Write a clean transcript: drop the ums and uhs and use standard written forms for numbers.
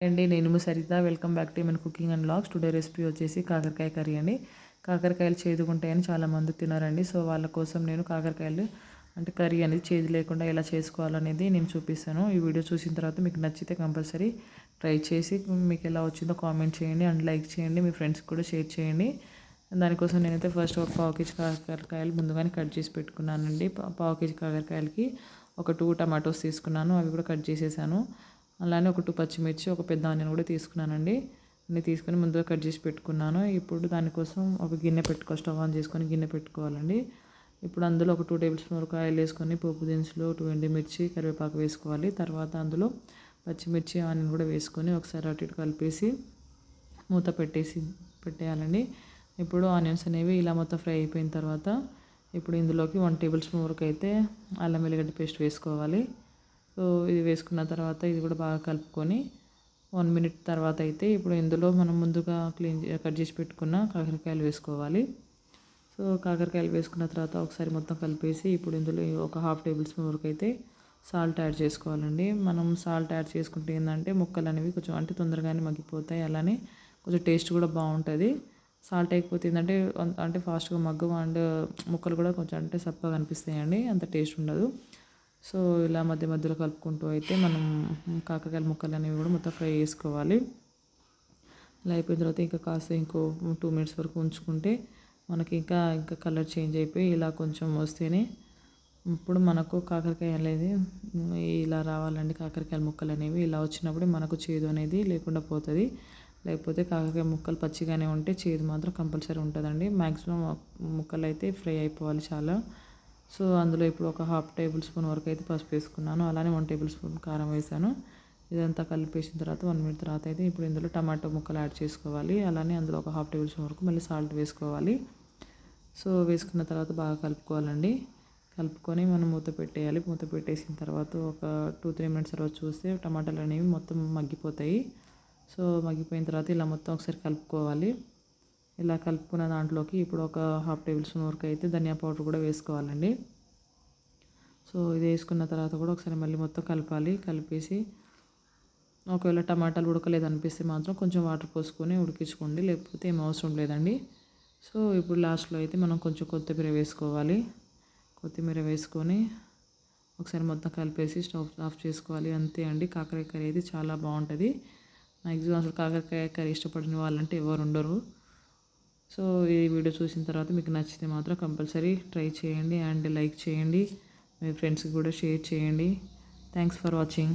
అండి నేను మీ Saritha welcome back to మన cooking and vlogs. Today recipe వచ్చేసి కాకరకాయ కర్రీ అండి. కాకరకాయలు చేదుకుంటాయని చాలామంది తినారండి. సో వాళ్ళ కోసం నేను కాకరకాయలు అంటే కర్రీ అనేది చేదు లేకుండా ఎలా చేసుకోవాలనేది నేను చూపిస్తాను. ఈ వీడియో చూసిన తర్వాత మీకు నచ్చితే కంపల్సరీ ట్రై చేసి మీకు ఎలా వచ్చిందో కామెంట్ చేయండి అండ్ లైక్ చేయండి. మీ ఫ్రెండ్స్కి కూడా షేర్ చేయండి. దానికోసం నేనైతే ఫస్ట్ ఒక పావు కేజీ కాకరకాయలు ముందుగానే కట్ చేసి పెట్టుకున్నానండి. పావు కేజీ కాకరకాయలకి ఒక 2 టమాటోస్ తీసుకున్నాను, అవి కూడా కట్ చేసేసాను. అలానే ఒక 2 పచ్చిమిర్చి, ఒక పెద్ద ఆనియన్ కూడా తీసుకున్నానండి. అన్నీ తీసుకొని ముందుగా కట్ చేసి పెట్టుకున్నాను. ఇప్పుడు దానికోసం ఒక గిన్నె స్టవ్ ఆన్ చేసుకొని గిన్నె పెట్టుకోవాలండి. ఇప్పుడు అందులో ఒక 2 టేబుల్ స్పూన్ వరకు ఆయిల్ వేసుకొని పోపు దినుసులు, 2 ఎండుమిర్చి, కరివేపాకు వేసుకోవాలి. తర్వాత అందులో పచ్చిమిర్చి, ఆనియన్ కూడా వేసుకొని ఒకసారి అటు ఇటు కలిపేసి మూత పెట్టేయాలండి. ఇప్పుడు ఆనియన్స్ అనేవి ఇలా మొత్తం ఫ్రై అయిపోయిన తర్వాత ఇప్పుడు ఇందులోకి 1 టేబుల్ స్పూన్ వరకు అయితే అల్లం వెల్లిగడ్డ పేస్ట్ వేసుకోవాలి. సో ఇది వేసుకున్న తర్వాత ఇది కూడా బాగా కలుపుకొని 1 మినిట్ తర్వాత అయితే ఇప్పుడు ఇందులో మనం ముందుగా కట్ చేసి పెట్టుకున్న కాకరకాయలు వేసుకోవాలి. సో కాకరకాయలు వేసుకున్న తర్వాత ఒకసారి మొత్తం కలిపేసి ఇప్పుడు ఇందులో ఒక 1/2 టేబుల్ స్పూన్ వరకు అయితే సాల్ట్ యాడ్ చేసుకోవాలండి. మనం సాల్ట్ యాడ్ చేసుకుంటే ఏంటంటే ముక్కలు అనేవి కొంచెం అంటే తొందరగానే మగ్గిపోతాయి, అలానే కొంచెం టేస్ట్ కూడా బాగుంటుంది. సాల్ట్ అయిపోతే ఏంటంటే అంటే ఫాస్ట్గా మగ్గవు అండ్ ముక్కలు కూడా కొంచెం అంటే సప్పగా అనిపిస్తాయండి, అంత టేస్ట్ ఉండదు. సో ఇలా మధ్య మధ్యలో కలుపుకుంటూ అయితే మనం కాకరకాయల ముక్కలు అనేవి కూడా మొత్తం ఫ్రై చేసుకోవాలి. ఇలా అయిపోయిన తర్వాత ఇంకా కాస్త ఇంకో 2 మినిట్స్ వరకు ఉంచుకుంటే మనకి ఇంకా కలర్ చేంజ్ అయిపోయి ఇలా కొంచెం వస్తేనే ఇప్పుడు మనకు కాకరకాయ అనేది ఇలా రావాలండి. కాకరకాయల ముక్కలు అనేవి ఇలా వచ్చినప్పుడు మనకు చేదు అనేది లేకుండా పోతుంది. లేకపోతే కాకరకాయ ముక్కలు పచ్చిగానే ఉంటే చేదు మాత్రం కంపల్సరీ ఉంటుందండి. మ్యాక్సిమం ముక్కలు అయితే ఫ్రై అయిపోవాలి చాలా. సో అందులో ఇప్పుడు ఒక 1/2 టేబుల్ స్పూన్ వరకు అయితే పసుపు వేసుకున్నాను, అలానే 1 టేబుల్ స్పూన్ కారం వేసాను. ఇదంతా కలిపేసిన తర్వాత 1 మినిట్ తర్వాత అయితే ఇప్పుడు ఇందులో టమాటో ముక్కలు యాడ్ చేసుకోవాలి. అలానే అందులో ఒక 1/2 టేబుల్ స్పూన్ వరకు మళ్ళీ సాల్ట్ వేసుకోవాలి. సో వేసుకున్న తర్వాత బాగా కలుపుకోవాలండి. కలుపుకొని మనం మూత పెట్టేయాలి. మూత పెట్టేసిన తర్వాత ఒక 2-3 మినిట్స్ తర్వాత చూస్తే టమాటాలు అనేవి మొత్తం మగ్గిపోతాయి. సో మగ్గిపోయిన తర్వాత ఇలా మొత్తం ఒకసారి కలుపుకోవాలి. ఇలా కలుపుకున్న దాంట్లోకి ఇప్పుడు ఒక 1/2 టేబుల్ స్పూన్ వరకు అయితే ధనియా పౌడర్ కూడా వేసుకోవాలండి. సో ఇది వేసుకున్న తర్వాత కూడా ఒకసారి మళ్ళీ మొత్తం కలపాలి. కలిపేసి ఒకవేళ టమాటాలు ఉడకలేదు అనిపిస్తే మాత్రం కొంచెం వాటర్ పోసుకొని ఉడికించుకోండి, లేకపోతే ఏం అవసరం లేదండి. సో ఇప్పుడు లాస్ట్లో అయితే మనం కొంచెం కొత్తిమీర వేసుకోవాలి. కొత్తిమీర వేసుకొని ఒకసారి మొత్తం కలిపేసి స్టవ్ ఆఫ్ చేసుకోవాలి. అంతే అండి, కాకరకాయ కర్రీ అయితే చాలా బాగుంటుంది. మ్యాక్సిమం అసలు కాకరకాయ కర్రీ ఇష్టపడిన వాళ్ళంటే ఎవరు ఉండరు. సో ఈ వీడియో చూసిన తర్వాత మీకు నచ్చితే మాత్రం కంపల్సరీ ట్రై చేయండి అండ్ లైక్ చేయండి. మీ ఫ్రెండ్స్కి కూడా షేర్ చేయండి. Thanks for watching.